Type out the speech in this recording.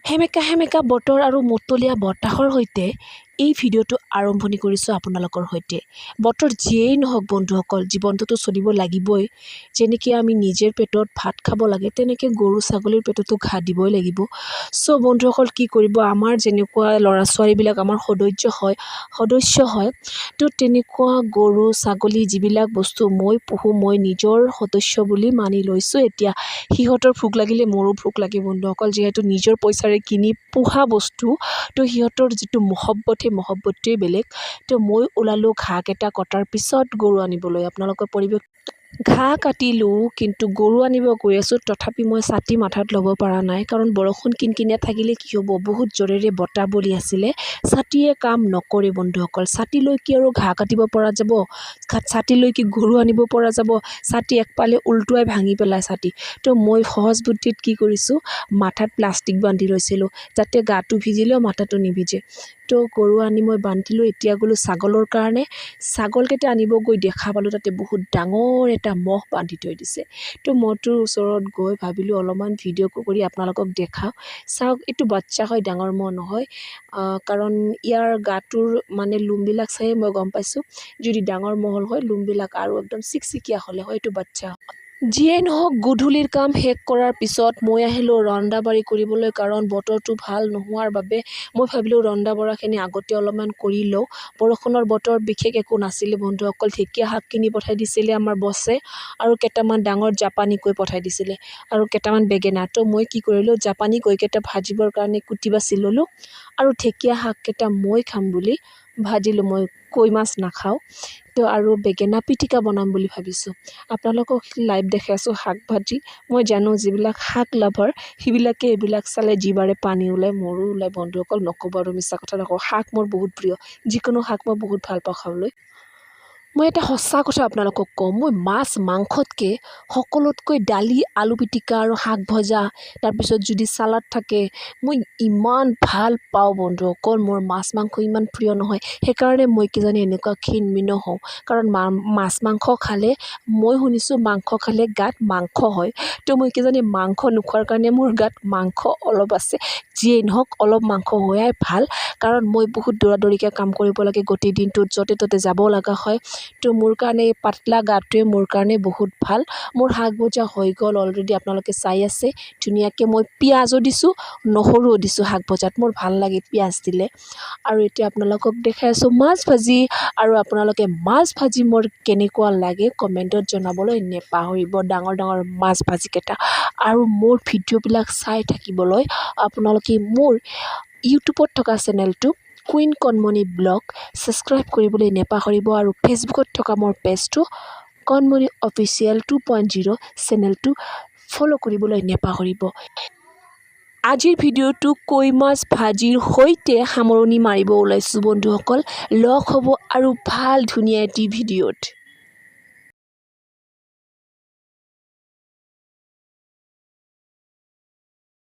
হেমেকা বতৰ আৰু মতলীয়া বতাহৰ সৈতে এই ভিডিঅ'টো আৰম্ভণি কৰিছোঁ আপোনালোকৰ সৈতে। বতৰ যিয়েই নহওক বন্ধুসকল, জীৱনটোতো চলিব লাগিবই। যেনেকৈ আমি নিজৰ পেটত ভাত খাব লাগে, তেনেকৈ গৰু ছাগলীৰ পেটতো ঘাঁহ দিবই লাগিব। চ' বন্ধুসকল কি কৰিব, আমাৰ যেনেকুৱা ল'ৰা ছোৱালীবিলাক আমাৰ সদস্য হয়, তো তেনেকুৱা গৰু ছাগলী যিবিলাক বস্তু মই পোহোঁ, মই নিজৰ সদস্য বুলি মানি লৈছোঁ। এতিয়া সিহঁতৰ ভোক লাগিলে মোৰো ভোক লাগে বন্ধুসকল, যিহেতু নিজৰ পইচাৰে কিনি পোহা বস্তু, তো সিহঁতৰ যিটো মহব্বত, সেই মহব্বতটোৱে বেলেগ। তো মই ওলালোঁ ঘাঁহকেইটা কটাৰ পিছত গৰু আনিবলৈ। আপোনালোকৰ পৰিৱেশ ঘাঁহ কাটিলোঁ, কিন্তু গৰু আনিব গৈ আছোঁ। তথাপি মই ছাতি মাথাত ল'ব পৰা নাই, কাৰণ বৰষুণ কিনকিনীয়া থাকিলে কি হ'ব, বহুত জোৰেৰে বতাহ বলি আছিলে, ছাতিয়ে কাম নকৰে বন্ধুসকল। ছাতি লৈ কি আৰু ঘাঁহ কাটিব পৰা যাব, ছাতি লৈ কি গৰু আনিব পৰা যাব, ছাতি একপালে উল্টুৱাই ভাঙি পেলাই ছাতি। তো মই সহজ বুদ্ধিত কি কৰিছোঁ, মাথাত প্লাষ্টিক বান্ধি লৈছিলোঁ, যাতে গাটো ভিজিলেও মাথাটো নিভিজে। তো গৰু আনি মই বান্ধিলোঁ। এতিয়া গ'লোঁ ছাগলৰ কাৰণে। ছাগলকেইটা আনিব গৈ দেখা পালোঁ তাতে বহুত ডাঙৰ এটা মহ বান্ধি থৈ দিছে। তো মহটোৰ ওচৰত গৈ ভাবিলোঁ অলপমান ভিডিঅ' কৰি আপোনালোকক দেখাওঁ। চাওক, এইটো বাচ্চা হয়, ডাঙৰ মহ নহয়। কাৰণ ইয়াৰ গাটোৰ মানে লোমবিলাক চাই মই গম পাইছোঁ, যদি ডাঙৰ মহ হয় লোমবিলাক আৰু একদম চিকচিকীয়া হ'লে হয়, এইটো বাচ্চা। যিয়েই নহওক, গধূলিৰ কাম শেষ কৰাৰ পিছত মই আহিলোঁ ৰন্ধা বাঢ়ি কৰিবলৈ, কাৰণ বতৰটো ভাল নোহোৱাৰ বাবে মই ভাবিলোঁ ৰন্ধা বঢ়াখিনি আগতে অলপমান কৰি লওঁ। বৰষুণৰ বতৰ বিশেষ একো নাছিলে বন্ধুসকল। ঢেকীয়া শাক কিনি পঠাই দিছিলে আমাৰ বছে, আৰু কেইটামান ডাঙৰ জাপানী কৈ পঠাই দিছিলে, আৰু কেইটামান বেঙেনা। তো মই কি কৰিলোঁ, জাপানী কৈকেইটা ভাজিবৰ কাৰণে কুটি বাছি ল'লোঁ, আৰু ঢেকীয়া শাককেইটা মই খাম বুলি ভাজিলোঁ। মই কৈ মাছ নাখাওঁ, তো আৰু বেঙেনা পিটিকা বনাম বুলি ভাবিছোঁ। আপোনালোকক লাইভ দেখাইছোঁ শাক ভাজি। মই জানো যিবিলাক শাক লাভাৰ সেইবিলাকে এইবিলাক চালে জিভাৰে পানী ওলায়, মোৰো ওলায় বন্ধুসকল, নক'ব আৰু মিছা কথা নকওঁ। শাক মোৰ বহুত প্ৰিয়, যিকোনো শাক মই বহুত ভাল পাওঁ খাবলৈ। মই এটা সঁচা কথা আপোনালোকক কওঁ, মই মাছ মাংসতকৈ সকলোতকৈ দালি, আলু পিটিকা আৰু শাক ভজা, তাৰপিছত যদি চালাড থাকে, মই ইমান ভাল পাওঁ বন্ধুসকল। মোৰ মাছ মাংস ইমান প্ৰিয় নহয়, সেইকাৰণে মই কিজানি এনেকুৱা ক্ষীণ-মীন হওঁ। কাৰণ মাছ মাংস খালে, মই শুনিছোঁ মাংস খালে গাত মাংস হয়। তো মই কিজানি মাংস নোখোৱাৰ কাৰণে মোৰ গাত মাংস অলপ আছে। যিয়েই নহওক, অলপ মাংস হোৱাই ভাল, কাৰণ মই বহুত দৌৰাদৌৰিকৈ কাম কৰিব লাগে গোটেই দিনটোত, য'তে ত'তে যাব লগা হয়। তো মোৰ কাৰণে এই পাতলা গাটোৱে মোৰ কাৰণে বহুত ভাল। মোৰ শাক ভজা হৈ গ'ল অলৰেডি, আপোনালোকে চাই আছে। ধুনীয়াকৈ মই পিঁয়াজো দিছোঁ, নহৰুও দিছোঁ শাক ভজাত, মোৰ ভাল লাগে পিঁয়াজ দিলে। আৰু এতিয়া আপোনালোকক দেখাই আছোঁ মাছ ভাজি, আৰু আপোনালোকে মাছ ভাজি মোৰ কেনেকুৱা লাগে কমেণ্টত জনাবলৈ নেপাহৰিব। ডাঙৰ ডাঙৰ মাছ ভাজিকেইটা। আৰু মোৰ ভিডিঅ'বিলাক চাই থাকিবলৈ আপোনালোকে মোৰ ইউটিউবত থকা চেনেলটো কুইন কণমণি ব্লগ ছাবস্ক্ৰাইব কৰিবলৈ নেপাহৰিব, আৰু ফেচবুকত থকা মোৰ পেজটো কণমণি অফিচিয়েল 2.0 চেনেলটো ফ'ল' কৰিবলৈ নেপাহৰিব। আজিৰ ভিডিঅ'টো কৈ মাছ ভাজিৰ সৈতে সামৰণি মাৰিব ওলাইছোঁ বন্ধুসকল। লগ হ'ব আৰু ভাল ধুনীয়া এটি ভিডিঅ'ত।